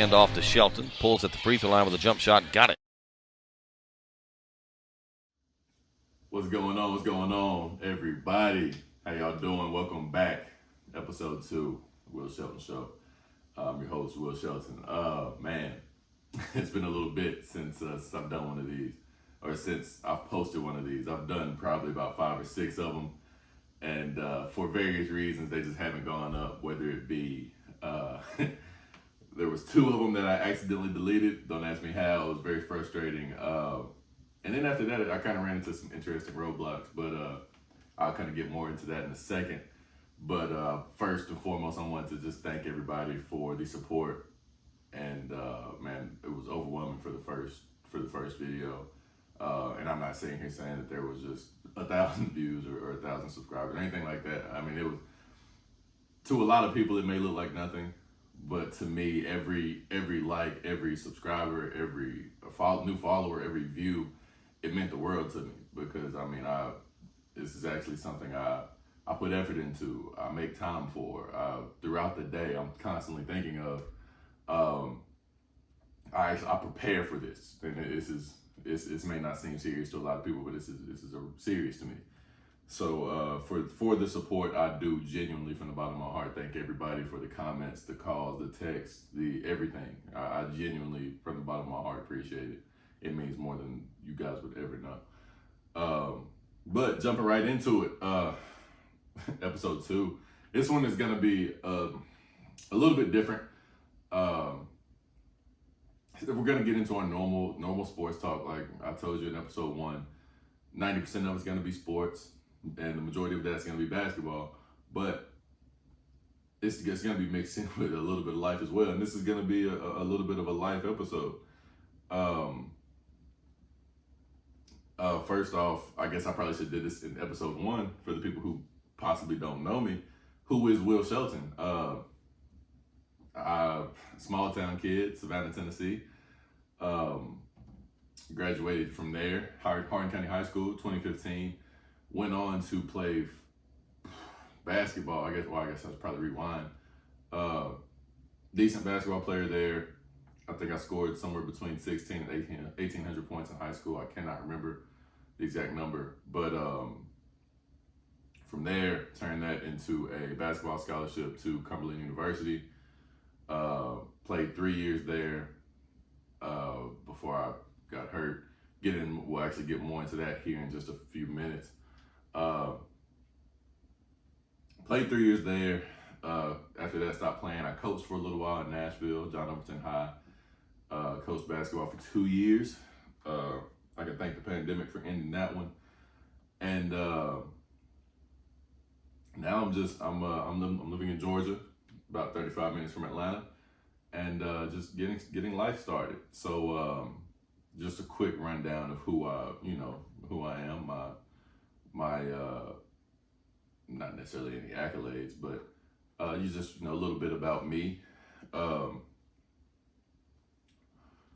handoff to Shelton. Pulls at the free throw line with a jump shot. Got it. What's going on? What's going on, everybody? How y'all doing? Welcome back. Episode 2, Will Shelton Show. I'm your host, Will Shelton. Man, it's been a little bit since I've done one of these, or since I've posted one of these. I've done probably about 5 or 6 of them, and for various reasons, they just haven't gone up, whether it be, there was 2 of them that I accidentally deleted. Don't ask me how. It was very frustrating. And then after that, I kind of ran into some interesting roadblocks, but I'll kind of get more into that in a second. But first and foremost, I wanted to just thank everybody for the support. And man, it was overwhelming for the first video. And I'm not sitting here saying that there was just 1,000 views or 1,000 subscribers or anything like that. I mean, it was, to a lot of people, it may look like nothing, but to me, every like, every subscriber, every new follower, every view, it meant the world to me, because I mean, this is actually something I put effort into, I make time for. Throughout the day, I'm constantly thinking of, I prepare for this, and this may not seem serious to a lot of people, but this is serious to me. So for the support, I do genuinely, from the bottom of my heart, thank everybody for the comments, the calls, the texts, the everything. I genuinely, from the bottom of my heart, appreciate it. It means more than you guys would ever know. But jumping right into it, episode 2. This one is gonna be a little bit different. We're gonna get into our normal sports talk. Like I told you in episode 1, 90% of it's gonna be sports, and the majority of that's gonna be basketball. But it's gonna be mixed in with a little bit of life as well. And this is gonna be a little bit of a life episode. First off, I guess I probably should have did this in episode 1 for the people who possibly don't know me. Who is Will Shelton? Small town kid, Savannah, Tennessee. Graduated from there, Hardin County High School, 2015. Went on to play basketball. I guess I should probably rewind. Decent basketball player there. I think I scored somewhere between 16 and 1,800 points in high school. I cannot remember the exact number, but from there, turned that into a basketball scholarship to Cumberland University. Played 3 years there before I got hurt. We'll actually get more into that here in just a few minutes. Played 3 years there. After that, stopped playing. I coached for a little while in Nashville, John Overton High. Coached basketball for 2 years. I can thank the pandemic for ending that one. And now I'm living in Georgia, about 35 minutes from Atlanta, and just getting life started. So just a quick rundown of who I am. My not necessarily any accolades, but you just a little bit about me.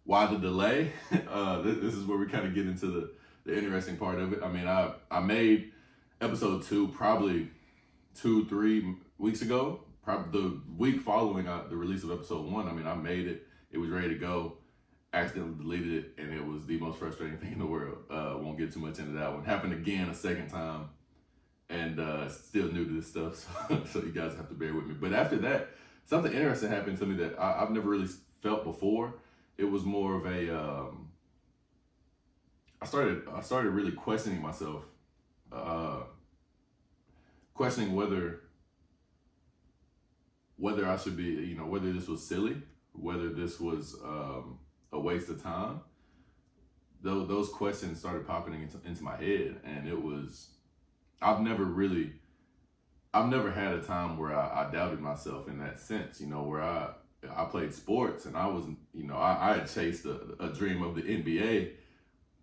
Why the delay? This is where we kind of get into the interesting part of it. I mean, I made episode 2 probably 2-3 weeks ago, probably the week following the release of episode 1. I mean, I made it. It was ready to go. Accidentally deleted it, and it was the most frustrating thing in the world. Won't get too much into that one. Happened again a second time, and still new to this stuff, so you guys have to bear with me. But after that, something interesting happened to me that I've never really felt before. It was more of a, I started really questioning myself, questioning whether I should be, whether this was silly, whether this was a waste of time. Those questions started popping into my head, and it was, I've never had a time where I doubted myself in that sense, where I played sports, and I was, I had chased a dream of the NBA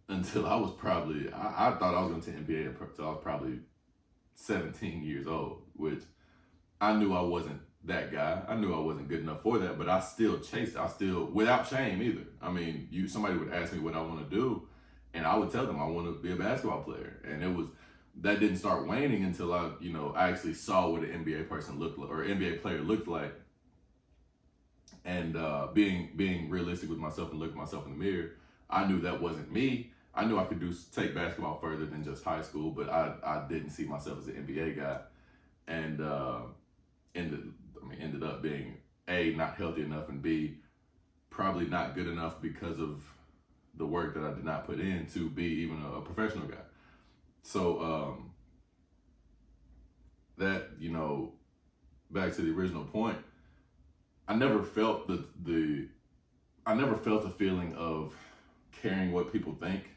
until I was probably, I thought I was going to the NBA until I was probably 17 years old, which I knew I wasn't that guy. I knew I wasn't good enough for that, but I still chased. Without shame either. I mean, somebody would ask me what I want to do, and I would tell them I want to be a basketball player. And that didn't start waning until I actually saw what an NBA person looked like, or NBA player looked like. And being realistic with myself and looking myself in the mirror, I knew that wasn't me. I knew I could take basketball further than just high school, but I didn't see myself as an NBA guy, and ended up being A, not healthy enough, and B, probably not good enough because of the work that I did not put in to be even a professional guy. So that, you know, back to the original point, I never felt I never felt the feeling of caring what people think,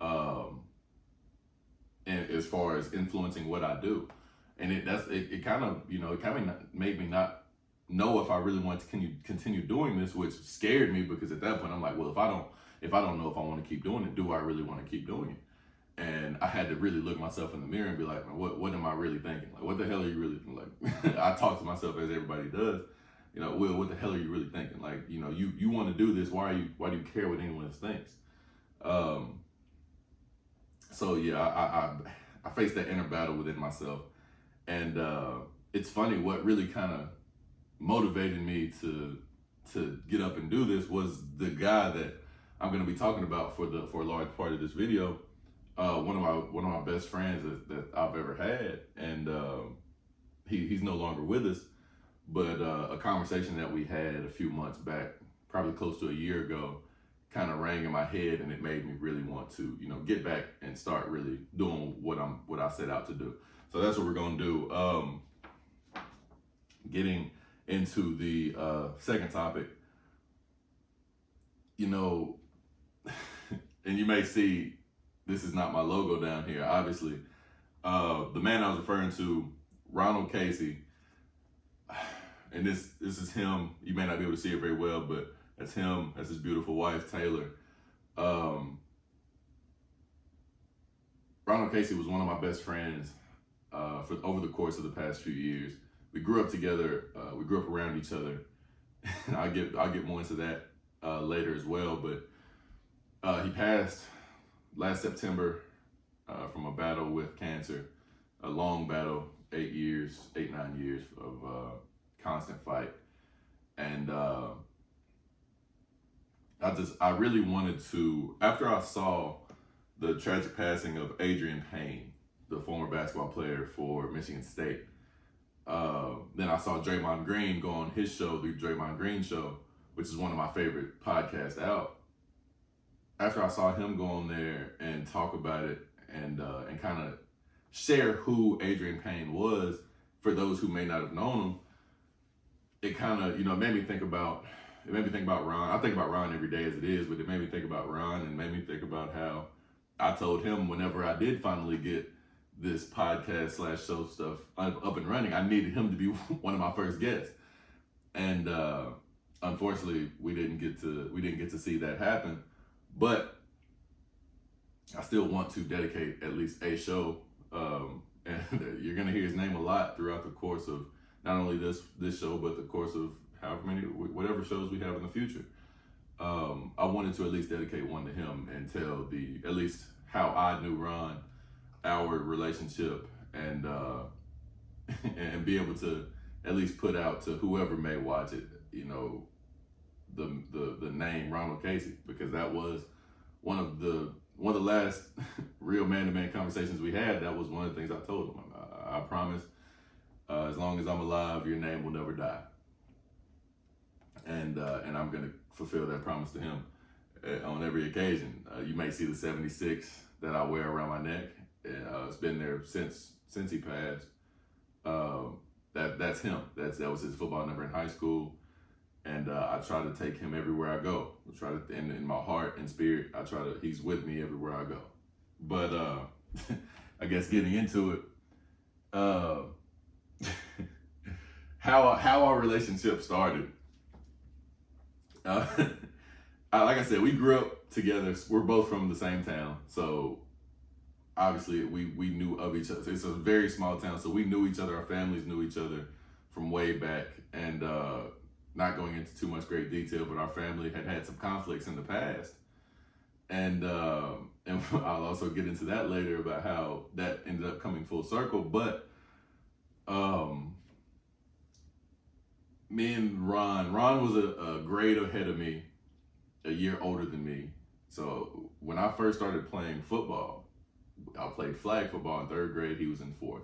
and as far as influencing what I do. And it kind of, you know, it kind of made me not know if I really want to continue doing this, which scared me, because at that point I'm like, well, if I don't know if I want to keep doing it, do I really want to keep doing it? And I had to really look myself in the mirror and be like, man, what am I really thinking? Like, what the hell are you really thinking? Like, I talk to myself as everybody does. You know, Will, what the hell are you really thinking? Like, you know, you want to do this. Why do you care what anyone else thinks? So yeah, I faced that inner battle within myself. And it's funny, what really kind of motivated me to get up and do this was the guy that I'm going to be talking about for a large part of this video. One of my best friends that I've ever had, and he's no longer with us. But a conversation that we had a few months back, probably close to a year ago, kind of rang in my head, and it made me really want to, you know, get back and start really doing what I set out to do. So that's what we're gonna do. Getting into the second topic, you know, and you may see this is not my logo down here, obviously. The man I was referring to, Ronald Casey, and this is him. You may not be able to see it very well, but that's him. That's his beautiful wife, Taylor. Ronald Casey was one of my best friends for over the course of the past few years. We grew up together. We grew up around each other. And I'll get more into that later as well. But he passed last September from a battle with cancer, a long battle, 9 years of constant fight. And I really wanted to, after I saw the tragic passing of Adrian Payne, the former basketball player for Michigan State, then I saw Draymond Green go on his show, the Draymond Green Show, which is one of my favorite podcasts out. After I saw him go on there and talk about it and kind of share who Adrian Payne was for those who may not have known him, it kind of, you know, made me think about Ron. I think about Ron every day as it is, but it made me think about Ron, and made me think about how I told him whenever I did finally get this podcast / show stuff up and running, I needed him to be one of my first guests. And unfortunately, we didn't get to see that happen. But I still want to dedicate at least a show, and you're gonna hear his name a lot throughout the course of not only this show, but the course of whatever shows we have in the future. I wanted to at least dedicate one to him and tell at least how I knew Ron, our relationship, and and be able to at least put out to whoever may watch it, you know, the name Ronald Casey, because that was one of the last real man-to-man conversations we had. That was one of the things I told him. I promise, as long as I'm alive, your name will never die. And I'm gonna fulfill that promise to him on every occasion. You may see the 76 that I wear around my neck. It's been there since he passed. That's him. That was his football number in high school. And I try to take him everywhere I go. I try to, in my heart and spirit, he's with me everywhere I go. But I guess getting into it, how our relationship started. Like I said, we grew up together. We're both from the same town, so obviously we knew of each other. It's a very small town, so we knew each other. Our families knew each other from way back, and not going into too much great detail, but our family had some conflicts in the past, and I'll also get into that later about how that ended up coming full circle. But me and Ron was a grade ahead of me, a year older than me. So when I first started playing football, I played flag football in 3rd grade. He was in 4th.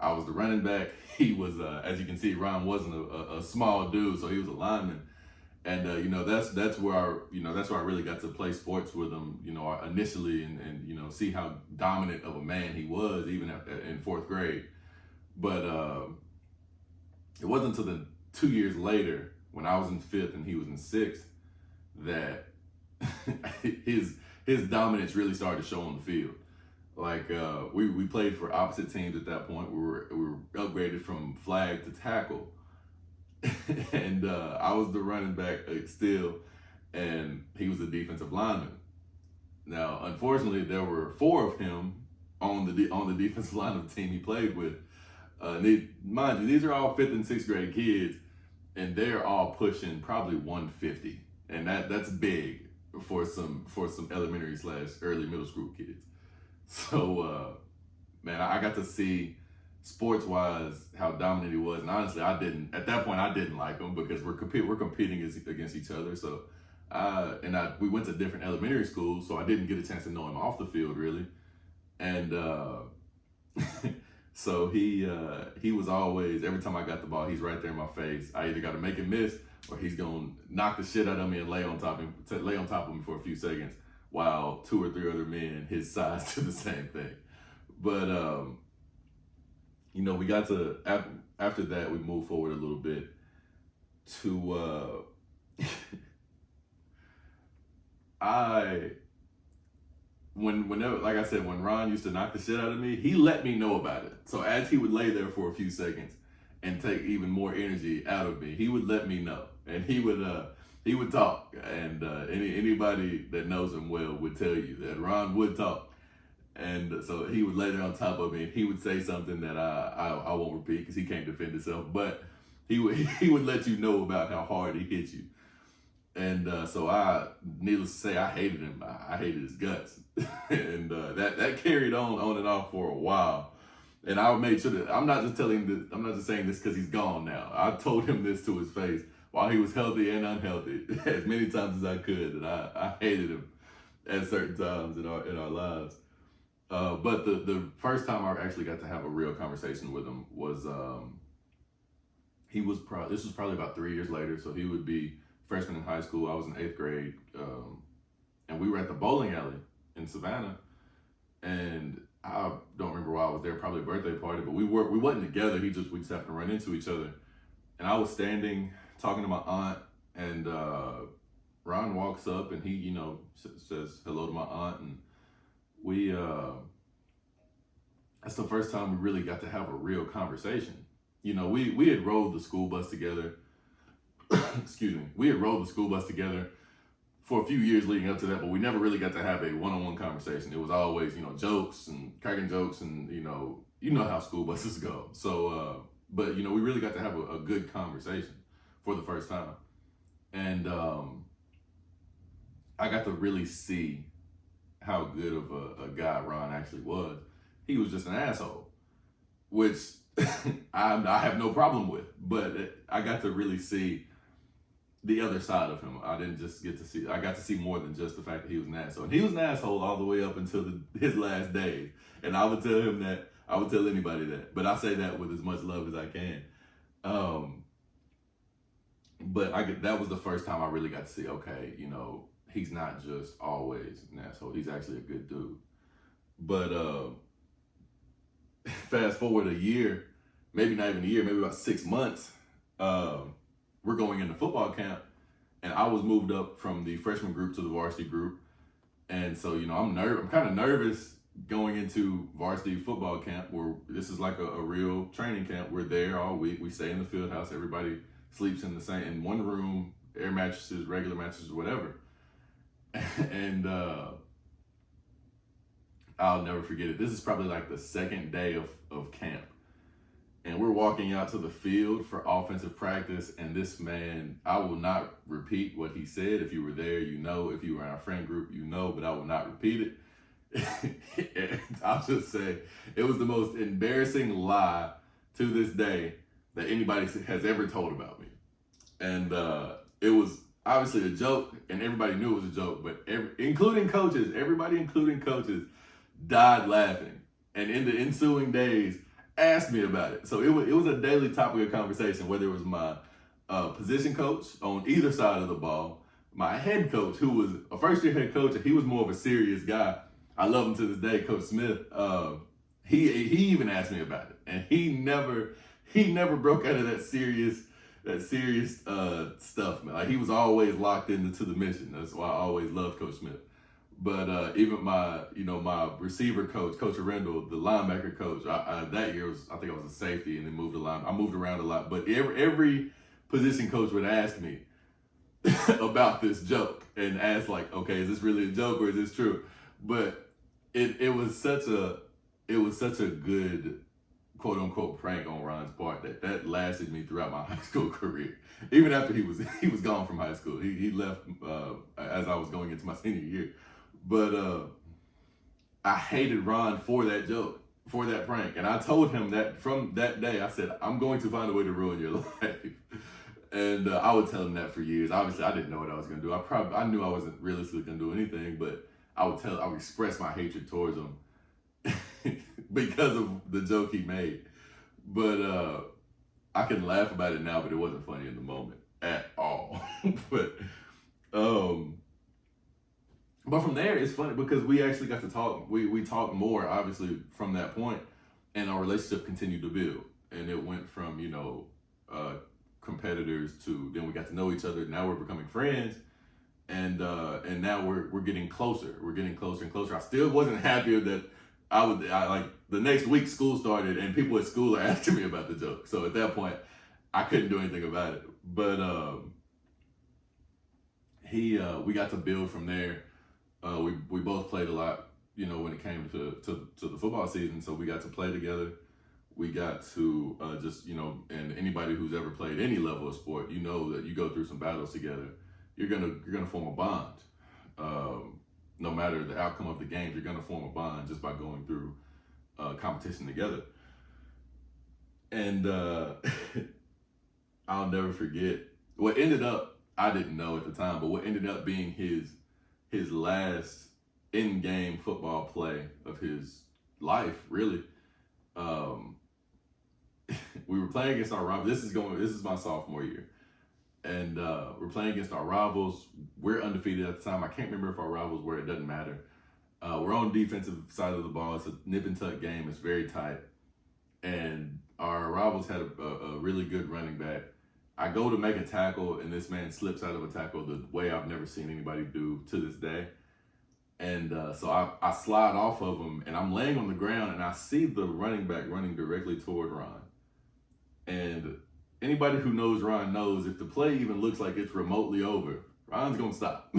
I was the running back. He was, as you can see, Ron wasn't a small dude, so he was a lineman. And that's where I really got to play sports with him. Initially, and see how dominant of a man he was, even in 4th grade. But it wasn't until the 2 years later, when I was in 5th and he was in 6th, that his dominance really started to show on the field. Like we played for opposite teams at that point. We were upgraded from flag to tackle, and I was the running back still, and he was the defensive lineman. Now, unfortunately, there were 4 of him on the defensive line of the team he played with. Mind you, these are all 5th and 6th grade kids, and they're all pushing probably 150, and that's big for some elementary / early middle school kids. So, man, I got to see sports-wise how dominant he was, and honestly, at that point I didn't like him because we're competing against each other. So, we went to different elementary schools, so I didn't get a chance to know him off the field really, and so he was always, every time I got the ball, he's right there in my face. I either got to make him miss or he's gonna knock the shit out of me and lay on top of me for a few seconds, while 2 or 3 other men his size do the same thing. But we got to after that we moved forward a little bit to whenever, like I said, when Ron used to knock the shit out of me, he let me know about it. So as he would lay there for a few seconds and take even more energy out of me, he would let me know, and he would talk. And anybody that knows him well would tell you that Ron would talk. And so he would lay there on top of me, and he would say something that I won't repeat because he can't defend himself. But he would let you know about how hard he hit you. And so needless to say, I hated him. I hated his guts. And that carried on and off for a while. And I made sure that I'm not just saying this because he's gone now. I told him this to his face while he was healthy and unhealthy as many times as I could. And I hated him at certain times in our lives. But the first time I actually got to have a real conversation with him was this was probably about 3 years later. So he would be freshman in high school. I was in 8th grade, and we were at the bowling alley in Savannah, and I don't remember why I was there. Probably a birthday party, but we wasn't together. We just happened to run into each other, and I was standing talking to my aunt, and Ron walks up and he says hello to my aunt, and we that's the first time we really got to have a real conversation. We had rode the school bus together. Excuse me. We had rode the school bus together for a few years leading up to that, but we never really got to have a one-on-one conversation. It was always, jokes and cracking jokes, and you know how school buses go. So, but we really got to have a good conversation for the first time, and I got to really see how good of a guy Ron actually was. He was just an asshole, which I have no problem with, but I got to really see the other side of him. I didn't just I got to see more than just the fact that he was an asshole. And he was an asshole all the way up until his last days. And I would tell him that. I would tell anybody that. But I say that with as much love as I can. But that was the first time I really got to see, okay, he's not just always an asshole. He's actually a good dude. But fast forward a year, maybe not even a year, maybe about 6 months, we're going into football camp, and I was moved up from the freshman group to the varsity group. And so, I'm kind of nervous going into varsity football camp, where this is like a real training camp. We're there all week. We stay in the field house. Everybody sleeps in one room, air mattresses, regular mattresses, whatever. And I'll never forget it. This is probably like the second day of camp. And we're walking out to the field for offensive practice, and this man, I will not repeat what he said. If you were there, if you were in our friend group, but I will not repeat it. And I'll just say, it was the most embarrassing lie to this day that anybody has ever told about me. And it was obviously a joke, and everybody knew it was a joke, but including coaches, everybody including coaches died laughing. And in the ensuing days, asked me about it. So it was a daily topic of conversation, whether it was my position coach on either side of the ball, my head coach, who was a first-year head coach, and he was more of a serious guy. I love him to this day, Coach Smith. He even asked me about it, and he never broke out of that serious stuff, man. Like, he was always locked into the mission. That's why I always loved Coach Smith. But even my receiver coach, Coach Ronald, the linebacker coach, that year I think I was a safety and then moved the line. I moved around a lot, but every position coach would ask me about this joke and ask, like, okay, is this really a joke or is this true? But it was such a good quote unquote prank on Ron's part that lasted me throughout my high school career. Even after he was gone from high school, he left as I was going into my senior year. But I hated Ron for that joke, for that prank, and I told him that from that day. I said, I'm going to find a way to ruin your life. And I would tell him that for years. Obviously, I didn't know what I was going to do. I knew I wasn't realistically going to do anything, but I would express my hatred towards him because of the joke he made. But I can laugh about it now, but it wasn't funny in the moment at all. But from there, it's funny because we actually got to talk. We talked more, obviously, from that point, and our relationship continued to build. And it went from, competitors to then we got to know each other. Now we're becoming friends, and now we're getting closer. We're getting closer and closer. I still wasn't happier that I like the next week school started and people at school are asking me about the joke. So at that point, I couldn't do anything about it. But we got to build from there. We both played a lot, when it came to the football season. So we got to play together. We got to and anybody who's ever played any level of sport, that you go through some battles together. You're gonna form a bond. No matter the outcome of the games, you're gonna form a bond just by going through competition together. And I'll never forget what ended up. I didn't know at the time, but what ended up being his last in-game football play of his life, really. We were playing against our rivals. This is my sophomore year. And we're playing against our rivals. We're undefeated at the time. I can't remember if our rivals were. It doesn't matter. We're on the defensive side of the ball. It's a nip and tuck game. It's very tight. And our rivals had a really good running back. I go to make a tackle, and this man slips out of a tackle the way I've never seen anybody do to this day. And so I slide off of him, and I'm laying on the ground, and I see the running back running directly toward Ron. And anybody who knows Ron knows if the play even looks like it's remotely over, Ron's gonna stop.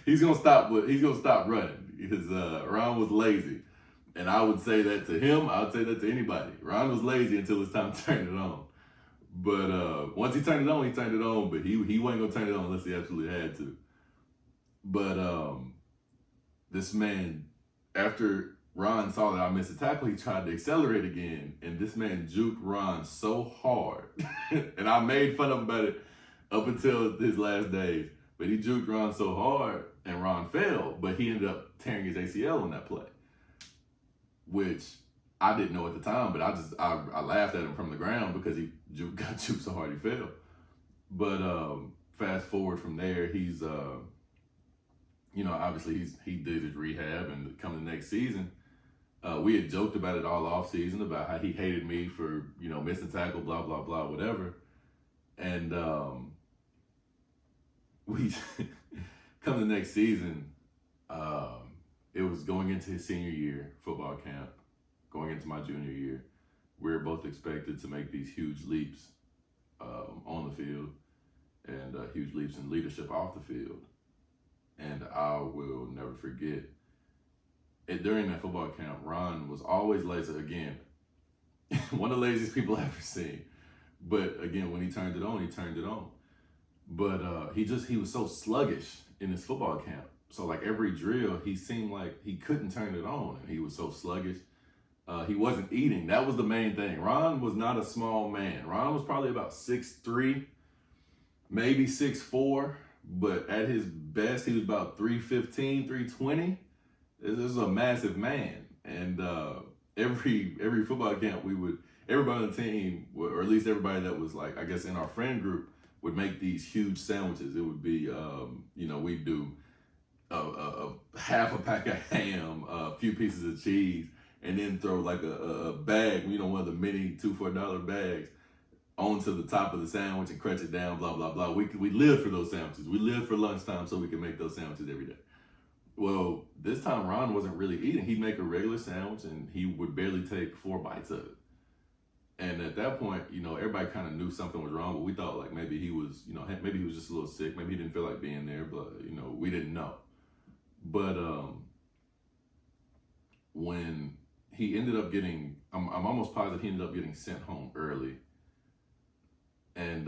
He's gonna stop running because Ron was lazy. And I would say that to him. I would say that to anybody. Ron was lazy until it's time to turn it on. But once he turned it on, he turned it on. But he wasn't gonna turn it on unless he absolutely had to. But this man, after Ron saw that I missed a tackle, he tried to accelerate again, and this man juked Ron so hard. And I made fun of him about it up until his last days. But he juked Ron so hard, and Ron fell, but he ended up tearing his ACL on that play, which I didn't know at the time, but I laughed at him from the ground because he got juked so hard he fell. But fast forward from there, he's obviously he did his rehab, and come the next season, we had joked about it all off season about how he hated me for, missing tackle, blah, blah, blah, whatever. And we come the next season, it was going into his senior year, football camp, going into my junior year. We were both expected to make these huge leaps on the field and huge leaps in leadership off the field. And I will never forget during that football camp, Ron was always lazy. Again, one of the laziest people I've ever seen. But again, when he turned it on, he turned it on. But he was so sluggish in his football camp. So like every drill, he seemed like he couldn't turn it on, and he was so sluggish. He wasn't eating. That was the main thing. Ron was not a small man. Ron was probably about 6'3", maybe 6'4", but at his best, he was about 315, 320. This is a massive man. And every football camp, everybody on the team, or at least everybody that was like, I guess in our friend group, would make these huge sandwiches. It would be, we'd do a half a pack of ham, a few pieces of cheese, and then throw like a bag, one of the mini $2 for $1 bags onto the top of the sandwich and crunch it down, blah, blah, blah. We lived for those sandwiches. We lived for lunchtime so we could make those sandwiches every day. Well, this time Ron wasn't really eating. He'd make a regular sandwich and he would barely take 4 bites of it. And at that point, everybody kind of knew something was wrong, but we thought like maybe he was, maybe he was just a little sick. Maybe he didn't feel like being there, but, we didn't know. But when he ended up getting, I'm almost positive he ended up getting sent home early. And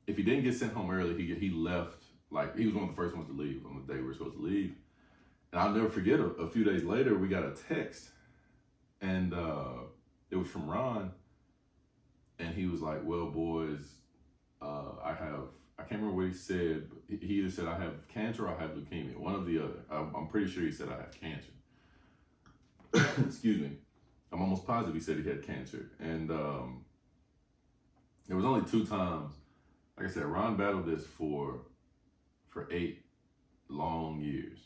if he didn't get sent home early, he left, like he was one of the first ones to leave on the day we were supposed to leave. And I'll never forget, a few days later, we got a text. And it was from Ron. And he was like, well, boys, I can't remember what he said, but he either said I have cancer or I have leukemia, one or the other. I'm pretty sure he said I have cancer. Excuse me. I'm almost positive he said he had cancer. And there was only 2 times. Like I said, Ron battled this for 8 long years.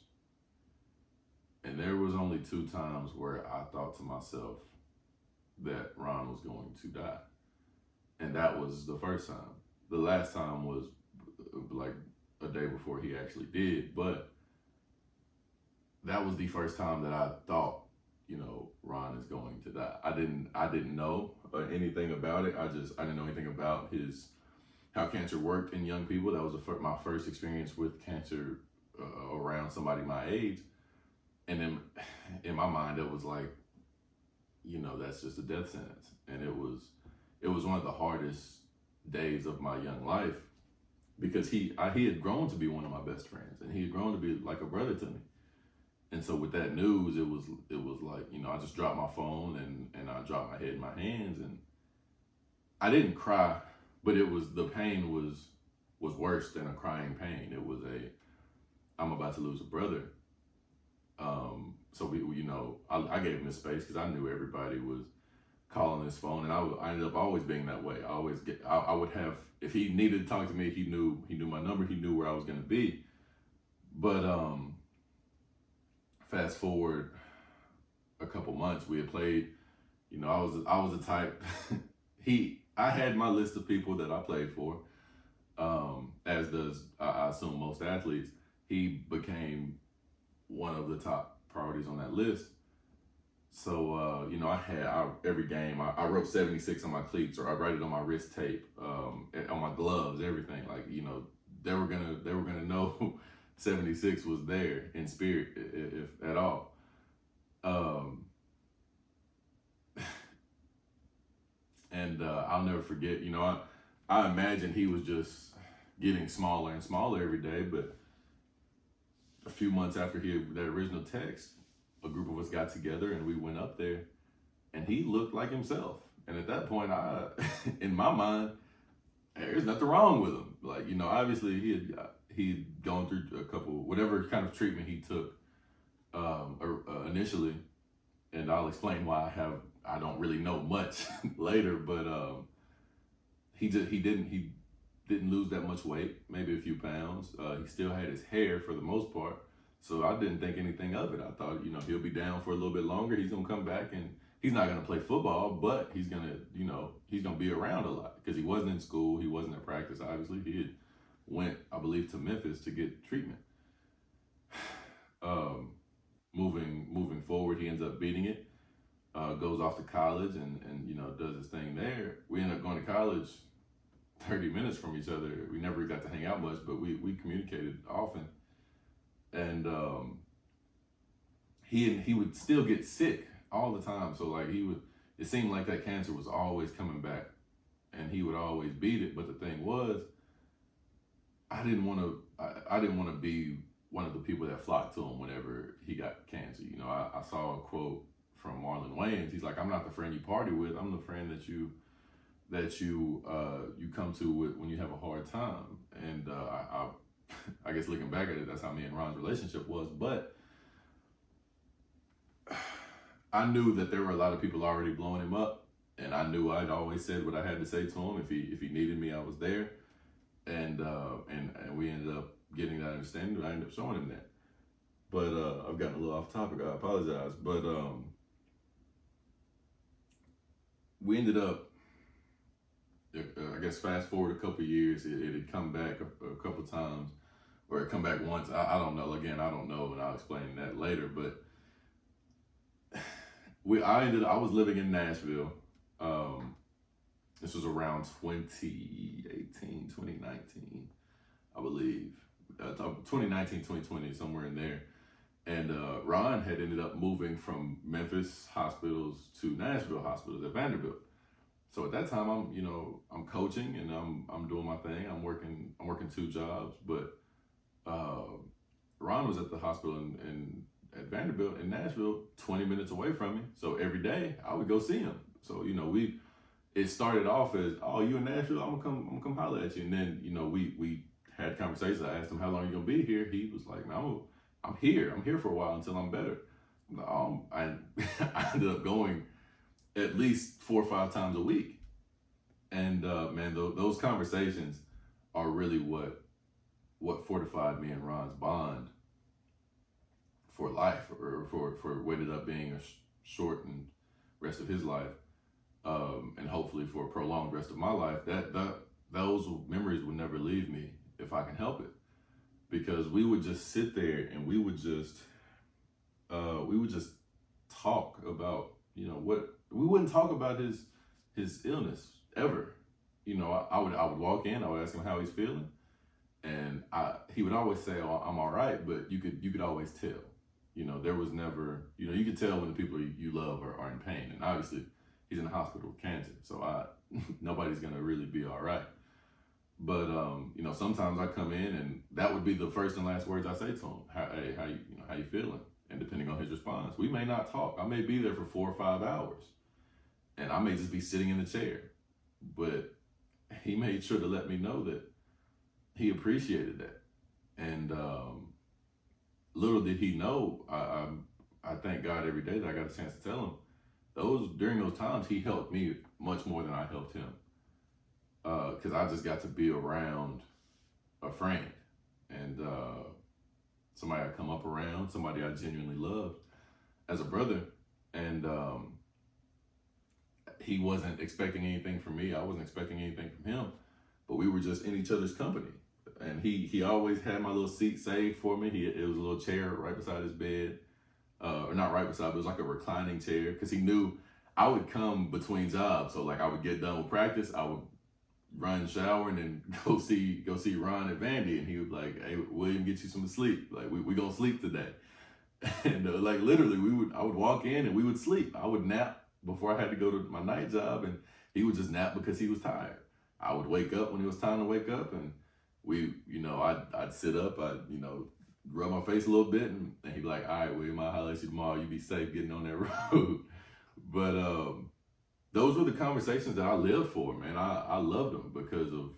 And there was only 2 times where I thought to myself that Ron was going to die. And that was the first time. The last time was like a day before he actually did. But that was the first time that I thought, Ron is going to die. I didn't know anything about it. I didn't know anything about how cancer worked in young people. That was my first experience with cancer around somebody my age. And then in my mind, it was like, that's just a death sentence. And it was one of the hardest days of my young life because he had grown to be one of my best friends and he had grown to be like a brother to me. And so with that news, it was like, I just dropped my phone and I dropped my head in my hands and I didn't cry, but the pain was worse than a crying pain. It was I'm about to lose a brother. So I gave him his space because I knew everybody was calling his phone, and I ended up always being that way. I would have, if he needed to talk to me, he knew my number, he knew where I was going to be. But fast forward a couple months, we had played. I was the type. I had my list of people that I played for, as does I assume most athletes. He became one of the top priorities on that list. So, every game, I wrote 76 on my cleats, or I write it on my wrist tape, on my gloves, everything. Like, they were gonna know 76 was there in spirit, if at all. And I'll never forget, I imagine he was just getting smaller and smaller every day, but a few months after that original text, a group of us got together and we went up there and he looked like himself. And at that point, in my mind, there's nothing wrong with him. Like, obviously he'd gone through a couple, whatever kind of treatment he took initially. And I'll explain why I don't really know much later, but he didn't lose that much weight, maybe a few pounds. He still had his hair for the most part. So I didn't think anything of it. I thought, he'll be down for a little bit longer. He's going to come back and he's not going to play football, but he's going to be around a lot because he wasn't in school. He wasn't at practice. Obviously, he had went, I believe, to Memphis to get treatment. Moving forward, he ends up beating it, goes off to college and does his thing there. We end up going to college 30 minutes from each other. We never got to hang out much, but we communicated often. And he would still get sick all the time. So like it seemed like that cancer was always coming back and he would always beat it. But the thing was, I didn't want to be one of the people that flocked to him whenever he got cancer. I saw a quote Marlon Wayans. He's like, I'm not the friend you party with. I'm the friend that you come to with when you have a hard time. And I guess looking back at it, that's how me and Ron's relationship was. But I knew that there were a lot of people already blowing him up, and I knew I'd always said what I had to say to him. If he needed me, I was there, and we ended up getting that understanding. I ended up showing him that. But I've gotten a little off topic. I apologize. But we ended up, I guess, fast forward a couple of years, it had come back a couple times, or it come back once. I don't know. Again, I don't know, and I'll explain that later. But I was living in Nashville. This was around 2018, 2019, I believe. 2019, 2020, somewhere in there. And Ron had ended up moving from Memphis hospitals to Nashville hospitals at Vanderbilt. So at that time, I'm coaching and I'm doing my thing. I'm working 2 jobs, but Ron was at the hospital at Vanderbilt in Nashville, 20 minutes away from me. So every day I would go see him. So it started off as, oh, you in Nashville? I'm gonna come holler at you. And then we had conversations. I asked him, how long are you gonna be here? He was like, man, I'm here. I'm here for a while until I'm better. I ended up going at least 4 or 5 times a week. And man, those conversations are really what fortified me and Ron's bond for life, or for what ended up being a shortened rest of his life, and hopefully for a prolonged rest of my life. Those memories will never leave me if I can help it, because we would just sit there and we would just talk about what we wouldn't talk about his illness ever. I would walk in, I would ask him how he's feeling, and he would always say, oh, I'm all right, but you could always tell. There was never, you could tell when the people you love are in pain. And obviously he's in the hospital with cancer, so nobody's gonna really be all right. But sometimes I come in and that would be the first and last words I say to him. How you feeling? And depending on his response, we may not talk. I may be there for 4 or 5 hours, and I may just be sitting in the chair. But he made sure to let me know that he appreciated that. And little did he know, I thank God every day that I got a chance to tell him. During those times, he helped me much more than I helped him. Because I just got to be around a friend and somebody I come up around, somebody I genuinely loved as a brother. And he wasn't expecting anything from me. I wasn't expecting anything from him, but we were just in each other's company. And he always had my little seat saved for me. It was a little chair right beside his bed, or not right beside, but it was like a reclining chair, because he knew I would come between jobs. So like I would get done with practice, I would run, shower, and then go see Ron at Vandy, and he would be like, hey, William, get you some sleep. Like we gonna sleep today. And like literally I would walk in and we would sleep. I would nap before I had to go to my night job, and he would just nap because he was tired. I would wake up when it was time to wake up, and I'd sit up, I'd rub my face a little bit, and he'd be like, all right, William, I'll holler at you tomorrow. You be safe getting on that road. But those were the conversations that I lived for, man. I loved them because of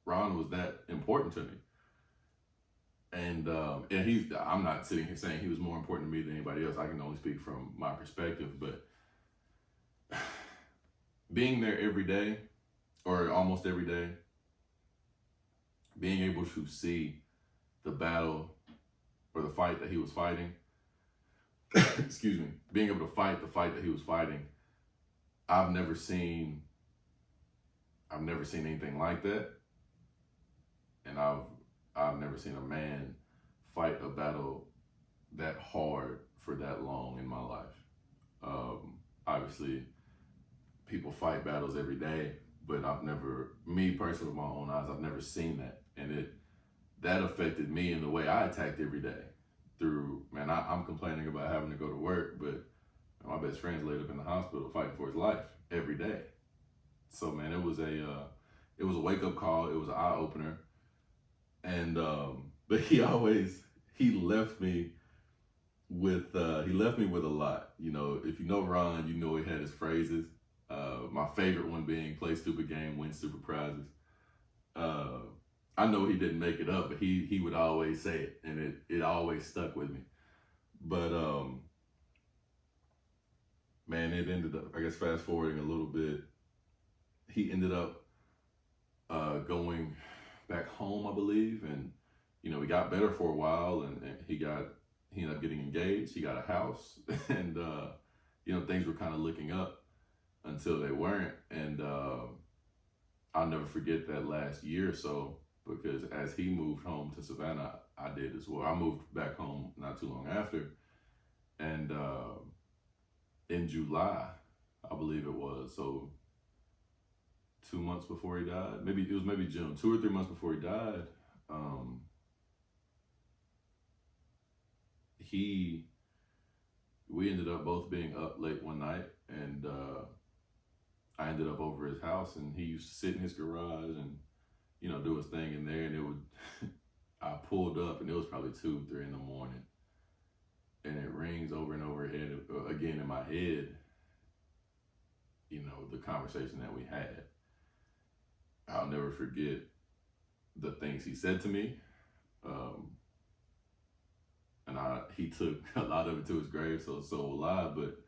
Ron was that important to me. And I'm not sitting here saying he was more important to me than anybody else. I can only speak from my perspective, but being there every day, or almost every day, being able to see the battle or the fight that he was fighting, excuse me, being able to fight the fight that he was fighting, I've never seen anything like that. And I've never seen a man fight a battle that hard for that long in my life. Obviously, people fight battles every day, but me personally with my own eyes, I've never seen that. And that affected me in the way I attacked every day. I'm complaining about having to go to work, but my best friend's laid up in the hospital fighting for his life every day. So man, it was a wake up call. It was an eye opener. And but he left me he left me with a lot. You know, if you know Ron, you know he had his phrases. My favorite one being play stupid game, win stupid prizes. I know he didn't make it up, but he would always say it, and it always stuck with me. But man, it ended up, I guess, fast forwarding a little bit, he ended up going back home, I believe, and you know, he got better for a while, and he ended up getting engaged. He got a house, and you know, things were kind of looking up until they weren't. And I'll never forget that last year or so, because as he moved home to Savannah, I did as well. I moved back home not too long after, and in July, I believe it was, so 2 months before he died, maybe June, 2 or 3 months before he died, we ended up both being up late one night, and I ended up over his house, and he used to sit in his garage and, you know, do his thing in there, and it would, I pulled up, and it was probably 2, 3 in the morning, and it rings over and over again in my head, you know, the conversation that we had. I'll never forget the things he said to me, and he took a lot of it to his grave, so will I, but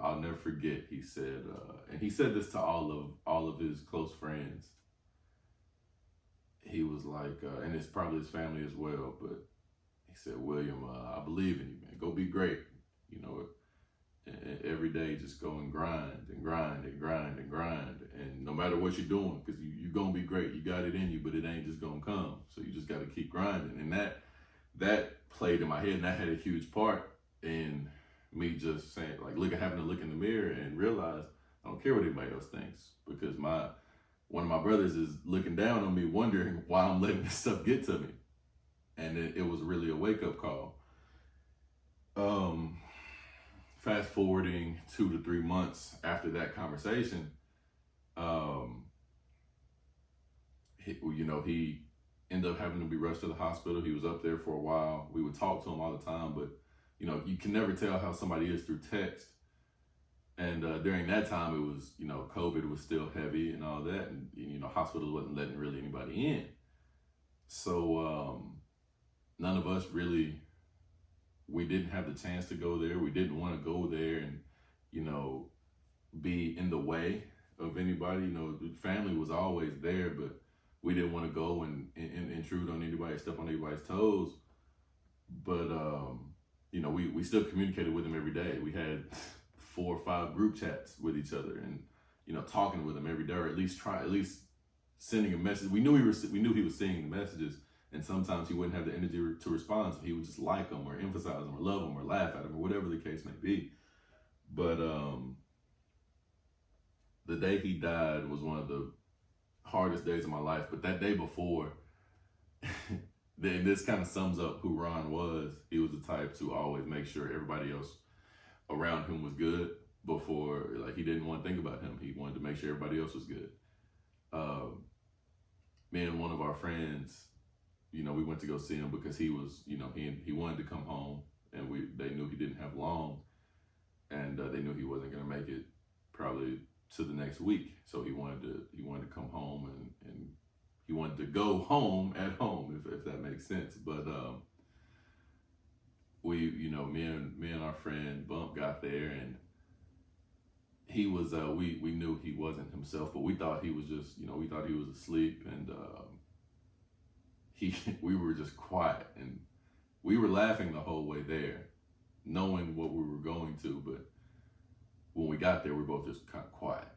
I'll never forget, he said, and he said this to all of his close friends. He was like, and it's probably his family as well, but he said, William, I believe in you, man. Go be great. You know, and every day just go and grind and grind and grind and grind. And no matter what you're doing, because you're going to be great. You got it in you, but it ain't just going to come. So you just got to keep grinding. And that played in my head, and that had a huge part in me just saying, like, having to look in the mirror and realize I don't care what anybody else thinks, because one of my brothers is looking down on me, wondering why I'm letting this stuff get to me. And it was really a wake-up call. Fast forwarding 2 to 3 months after that conversation, he ended up having to be rushed to the hospital. He was up there for a while. We would talk to him all the time, but you know, you can never tell how somebody is through text. And during that time, it was, you know, COVID was still heavy and all that, and you know, hospitals wasn't letting really anybody in. So none of us really, we didn't have the chance to go there. We didn't want to go there and, you know, be in the way of anybody. You know, the family was always there, but we didn't want to go and intrude on anybody, step on anybody's toes. But, you know, we still communicated with him every day. We had 4 or 5 group chats with each other, and, you know, talking with him every day, or at least sending a message. We knew he was seeing the messages, and sometimes he wouldn't have the energy to respond, so he would just like them or emphasize them or love them or laugh at them or whatever the case may be. But the day he died was one of the hardest days of my life. But that day before, this kind of sums up who Ron was. He was the type to always make sure everybody else around him was good before, like, he didn't want to think about him. He wanted to make sure everybody else was good. Me and one of our friends, you know, we went to go see him because he was, you know, he wanted to come home, and they knew he didn't have long, and they knew he wasn't going to make it probably to the next week. So he wanted to come home, and he wanted to go home at home, if that makes sense. But we, you know, me and our friend Bump got there, and he was we knew he wasn't himself, but we thought he was just, you know, we thought he was asleep, and we were just quiet, and we were laughing the whole way there, knowing what we were going to. But when we got there, we were both just kind of quiet,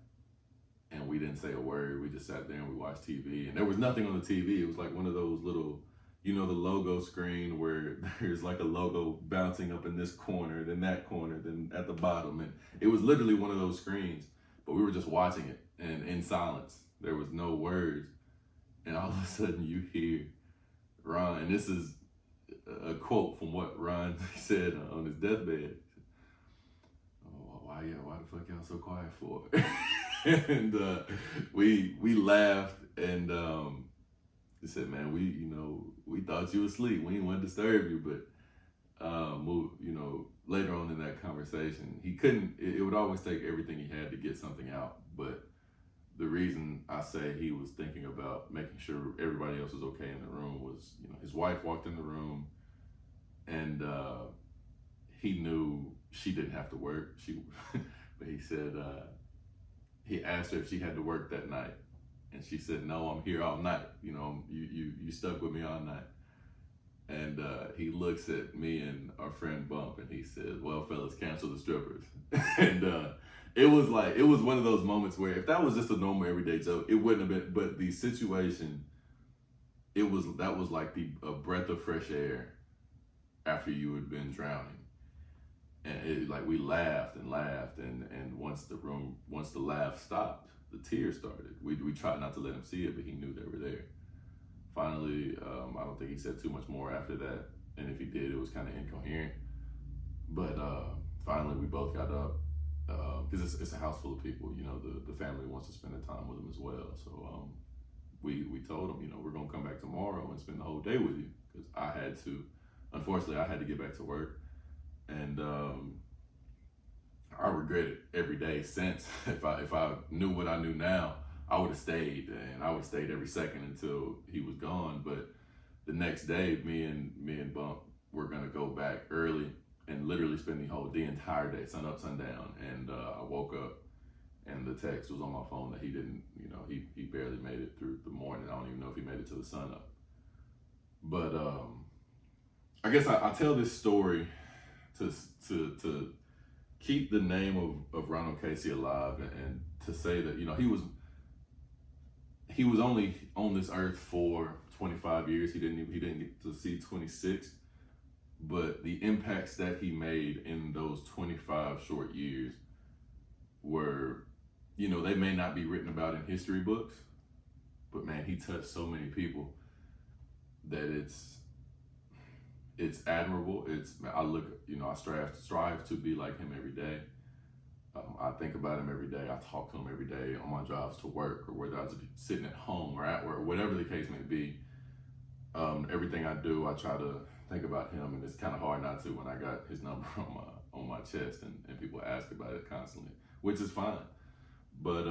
and we didn't say a word. We just sat there and we watched TV, and there was nothing on the TV. It was like one of those little, you know, the logo screen where there's like a logo bouncing up in this corner, then that corner, then at the bottom. And it was literally one of those screens, but we were just watching it, and in silence. There was no words. And all of a sudden you hear Ron, and this is a quote from what Ron said on his deathbed. Oh, why the fuck y'all so quiet for? And we laughed, and he said, man, we thought you were asleep. We didn't want to disturb you, but later on in that conversation, he couldn't. It would always take everything he had to get something out. But the reason I say he was thinking about making sure everybody else was okay in the room was, his wife walked in the room, and he knew she didn't have to work. But he said he asked her if she had to work that night, and she said, "No, I'm here all night. You stuck with me all night." And he looks at me and our friend Bump, and he says, "Well, fellas, cancel the strippers." And it was one of those moments where if that was just a normal everyday joke, it wouldn't have been. But the situation, that was like a breath of fresh air after you had been drowning. And we laughed and laughed, and once the laugh stopped, the tears started. We tried not to let him see it, but he knew they were there. Finally, I don't think he said too much more after that, and if he did, it was kind of incoherent. But finally, we both got up, because it's a house full of people. The family wants to spend the time with him as well. So we told him, we're gonna come back tomorrow and spend the whole day with you, because unfortunately, I had to get back to work, and I regret it every day since. If I knew what I knew now, I would have stayed, and I would have stayed every second until he was gone. But the next day, me and Bump were gonna go back early and literally spend the entire day, sun up, sun down. And I woke up, and the text was on my phone that he didn't, he barely made it through the morning. I don't even know if he made it to the sun up. But I guess I tell this story to keep the name of Ronald Casey alive, and to say that he was only on this earth for 25 years. He didn't get to see 26, but the impacts that he made in those 25 short years were, they may not be written about in history books, but man, he touched so many people that it's admirable. I strive to be like him every day. I think about him every day. I talk to him every day on my drives to work, or whether I was sitting at home or at work, whatever the case may be. Everything I do, I try to think about him, and it's kind of hard not to when I got his number on my chest, and people ask about it constantly, which is fine. But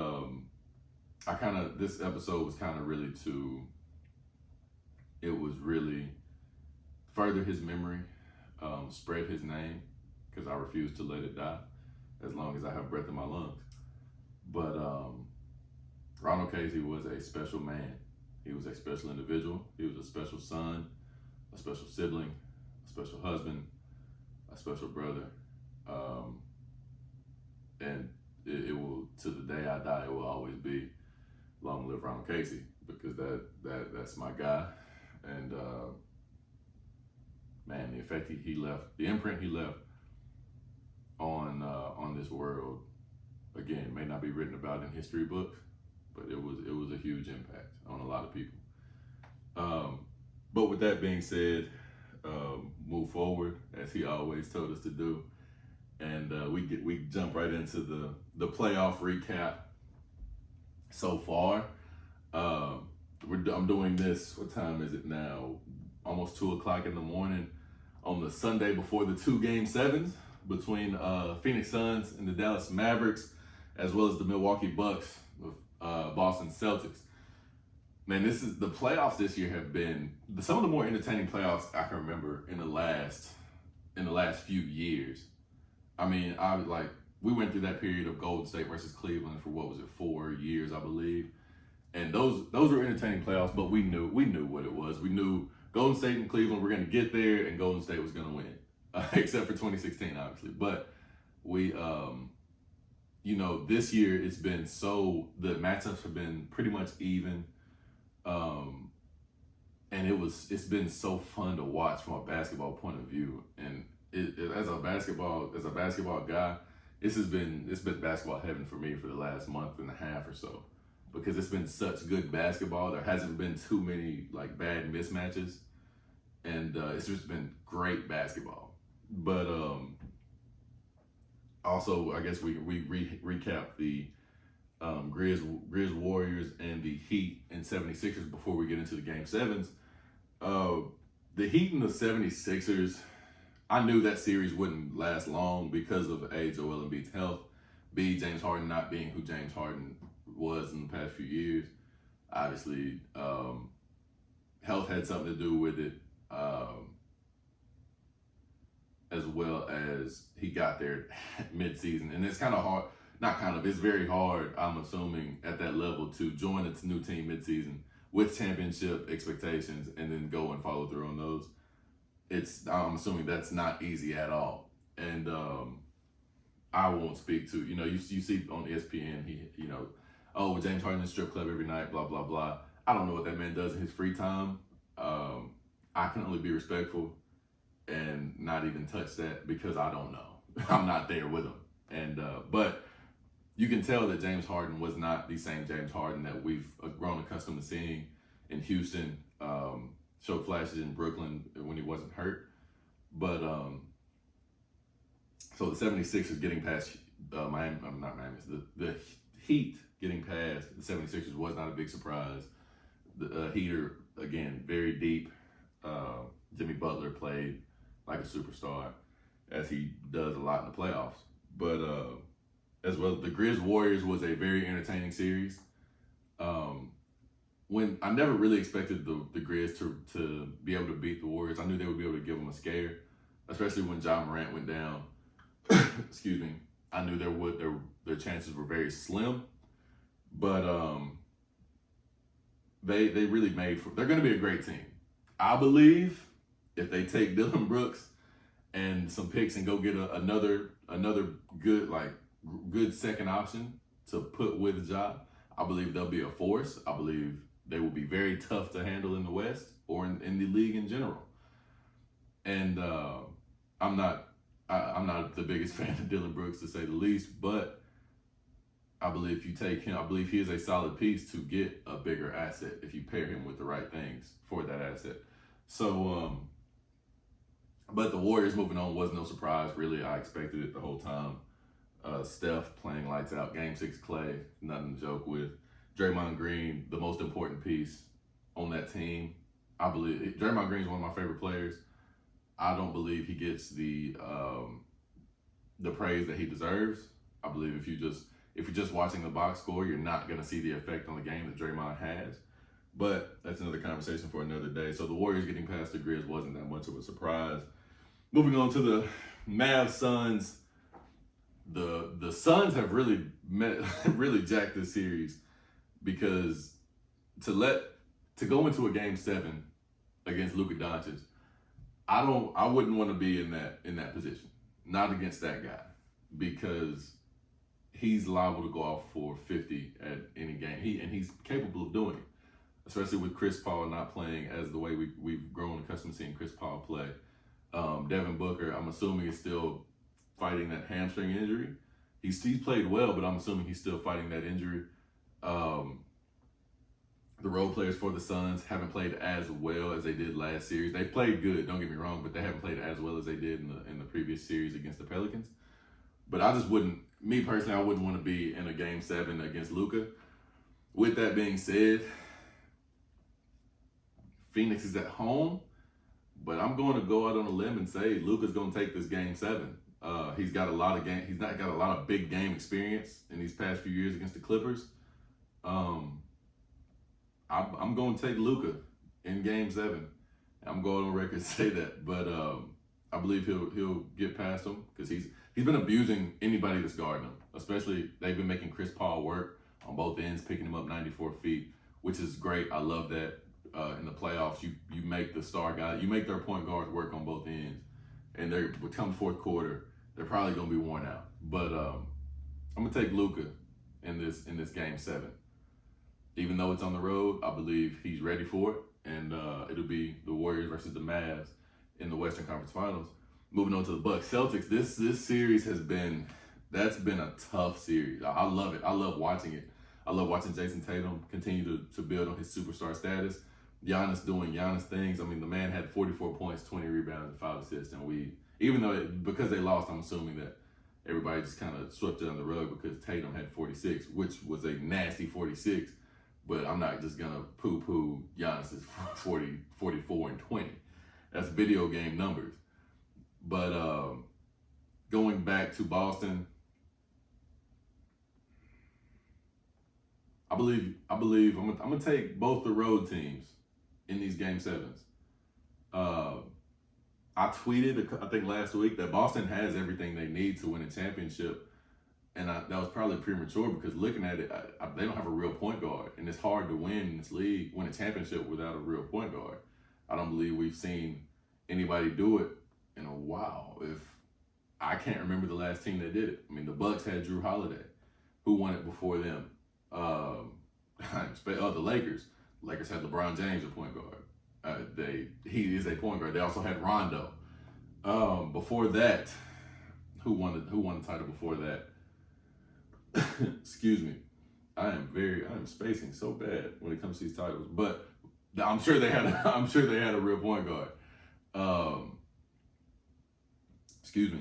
this episode was kind of really really further his memory, spread his name, because I refuse to let it die as long as I have breath in my lungs. But Ronald Casey was a special man. He was a special individual. He was a special son, a special sibling, a special husband, a special brother. And it will, to the day I die, it will always be long live Ronald Casey, because that's my guy. And man, the effect he left, the imprint he left on this world, again, may not be written about in history books, but it was a huge impact on a lot of people. But with that being said, move forward as he always told us to do, and we jump right into the playoff recap so far. I'm doing this. What time is it now? Almost 2:00 in the morning on the Sunday before the 2 Game 7s between Phoenix Suns and the Dallas Mavericks, as well as the Milwaukee Bucks with Boston Celtics. Man, the playoffs this year have been some of the more entertaining playoffs I can remember in the last few years. I mean, we went through that period of Golden State versus Cleveland for 4 years, I believe. And those were entertaining playoffs, but we knew what it was. We knew Golden State and Cleveland were going to get there, and Golden State was going to win, except for 2016, obviously. But we, this year it's been the matchups have been pretty much even, and it's been so fun to watch from a basketball point of view. And as a basketball guy, it's been basketball heaven for me for the last month and a half or so, because it's been such good basketball. There hasn't been too many bad mismatches, and it's just been great basketball. But also, I guess we recap the Grizz Warriors and the Heat and 76ers before we get into the Game 7s. The Heat and the 76ers, I knew that series wouldn't last long because of A, Joel Embiid's health, B, James Harden not being who James Harden was in the past few years. Obviously, health had something to do with it, as well as he got there mid-season. And it's kind of hard, not kind of, it's very hard, I'm assuming, at that level to join a new team mid-season with championship expectations and then go and follow through on those. I'm assuming that's not easy at all. And I won't speak to, you see on ESPN, oh, James Harden in the strip club every night, blah, blah, blah. I don't know what that man does in his free time. I can only be respectful and not even touch that because I don't know. I'm not there with him. And but you can tell that James Harden was not the same James Harden that we've grown accustomed to seeing in Houston. Showed flashes in Brooklyn when he wasn't hurt. But so the 76ers getting past Miami, not Miami, the Heat getting past the 76ers was not a big surprise. The Heater, again, very deep. Jimmy Butler played like a superstar, as he does a lot in the playoffs. But as well, the Grizz Warriors was a very entertaining series. When I never really expected the Grizz to be able to beat the Warriors. I knew they would be able to give them a scare, especially when Ja Morant went down. Excuse me. I knew their chances were very slim, but they really they're going to be a great team. I believe if they take Dillon Brooks and some picks and go get another good second option to put with Ja, I believe they'll be a force. I believe they will be very tough to handle in the West or in the league in general. And I'm not the biggest fan of Dillon Brooks, to say the least, but I believe if you take him, I believe he is a solid piece to get a bigger asset if you pair him with the right things for that asset. So, but the Warriors moving on was no surprise, really. I expected it the whole time. Steph playing lights out. Game 6 Clay, nothing to joke with. Draymond Green, the most important piece on that team. I believe Draymond Green is one of my favorite players. I don't believe he gets the praise that he deserves. I believe if you're just watching the box score, you're not going to see the effect on the game that Draymond has. But that's another conversation for another day. So the Warriors getting past the Grizz wasn't that much of a surprise. Moving on to the Mavs Suns. The Suns have really really jacked this series, because to go into a game 7 against Luka Doncic, I wouldn't want to be in that position. Not against that guy, because he's liable to go off for 50 at any game. He's capable of doing it, especially with Chris Paul not playing as the way we've grown accustomed to seeing Chris Paul play. Devin Booker, I'm assuming, is still fighting that hamstring injury. He's played well, but I'm assuming he's still fighting that injury. The role players for the Suns haven't played as well as they did last series. They've played good, don't get me wrong, but they haven't played as well as they did in the previous series against the Pelicans. But I just wouldn't, me personally, I wouldn't want to be in a game 7 against Luka. With that being said, Phoenix is at home, but I'm going to go out on a limb and say Luka's going to take this game 7. He's got a lot of big game experience in these past few years against the Clippers. I'm going to take Luka in game 7. I'm going on record to say that, but I believe he'll get past him, because he's been abusing anybody that's guarding him. Especially, they've been making Chris Paul work on both ends, picking him up 94 feet, which is great. I love that. In the playoffs, you make the star guy, you make their point guards work on both ends, and they're come fourth quarter, they're probably gonna be worn out. But I'm gonna take Luka in this game 7. Even though it's on the road, I believe he's ready for it, and it'll be the Warriors versus the Mavs in the Western Conference Finals. Moving on to the Bucks Celtics, this series that's been a tough series. I love it. I love watching it. I love watching Jason Tatum continue to build on his superstar status. Giannis doing Giannis things. I mean, the man had 44 points, 20 rebounds, and 5 assists. And because they lost, I'm assuming that everybody just kind of swept it under the rug because Tatum had 46, which was a nasty 46. But I'm not just going to poo-poo Giannis's 40, 44, and 20. That's video game numbers. But going back to Boston, I believe I'm gonna take both the road teams in these game sevens. I tweeted, I think last week, that Boston has everything they need to win a championship. And that was probably premature because looking at it, they don't have a real point guard. And it's hard to win in this league, win a championship without a real point guard. I don't believe we've seen anybody do it in a while. I can't remember the last team that did it. I mean, the Bucks had Drew Holiday. Who won it before them? The Lakers. The Lakers had LeBron James at point guard. He is a point guard. They also had Rondo. Before that, who won the title before that? Excuse me. I am spacing so bad when it comes to these titles. But I'm sure they had a real point guard. Excuse me.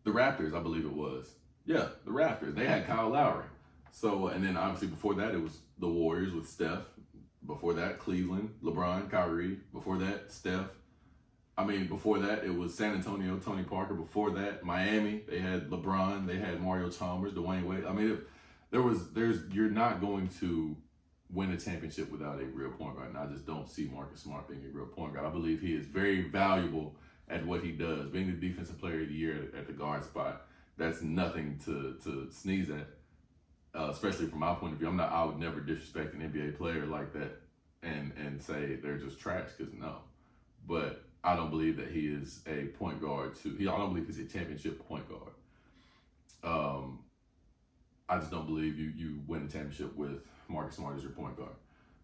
The Raptors, I believe it was. Yeah, the Raptors. They had Kyle Lowry. So, and then obviously before that, it was the Warriors with Steph. Before that, Cleveland, LeBron, Kyrie. Before that, Steph. Before that, it was San Antonio, Tony Parker. Before that, Miami, they had LeBron, they had Mario Chalmers, Dwayne Wade. You're not going to win a championship without a real point guard. And I just don't see Marcus Smart being a real point guard. I believe he is very valuable at what he does. Being the defensive player of the year at the guard spot, that's nothing to sneeze at. Especially from my point of view, I would never disrespect an NBA player like that and say they're just trash, because no. But I don't believe that he is a point guard I don't believe he's a championship point guard. I just don't believe you win a championship with Marcus Smart as your point guard,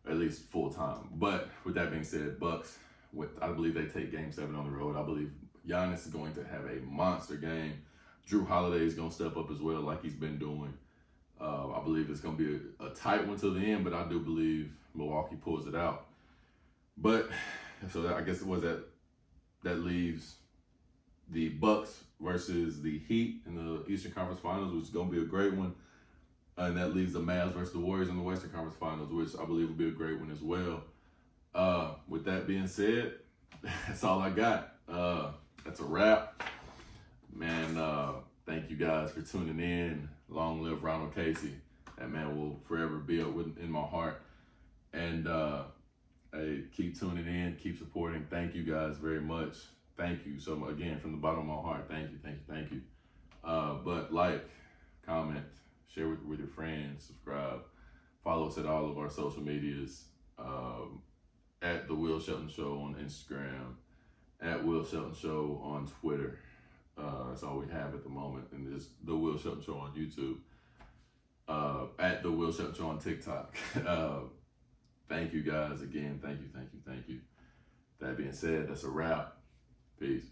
at least full time. But with that being said, Bucks, I believe they take Game 7 on the road. I believe Giannis is going to have a monster game. Drew Holiday is going to step up as well, like he's been doing. I believe it's going to be a tight one to the end, but I do believe Milwaukee pulls it out. But so I guess it was that leaves the Bucks versus the Heat in the Eastern Conference Finals, which is going to be a great one. And that leaves the Mavs versus the Warriors in the Western Conference Finals, which I believe will be a great one as well. With that being said, that's all I got. That's a wrap. Man, thank you guys for tuning in. Long live Ronald Casey. That man will forever be in my heart. And hey, keep tuning in, keep supporting. Thank you guys very much. Thank you so much. Again, from the bottom of my heart, thank you. But like, comment, share with your friends, subscribe. Follow us at all of our social medias. At The Will Shelton Show on Instagram. At Will Shelton Show on Twitter. That's all we have at the moment. And it's The Will Shelton Show on YouTube. At The Will Shelton Show on TikTok. Thank you guys again. Thank you. That being said, that's a wrap. Peace.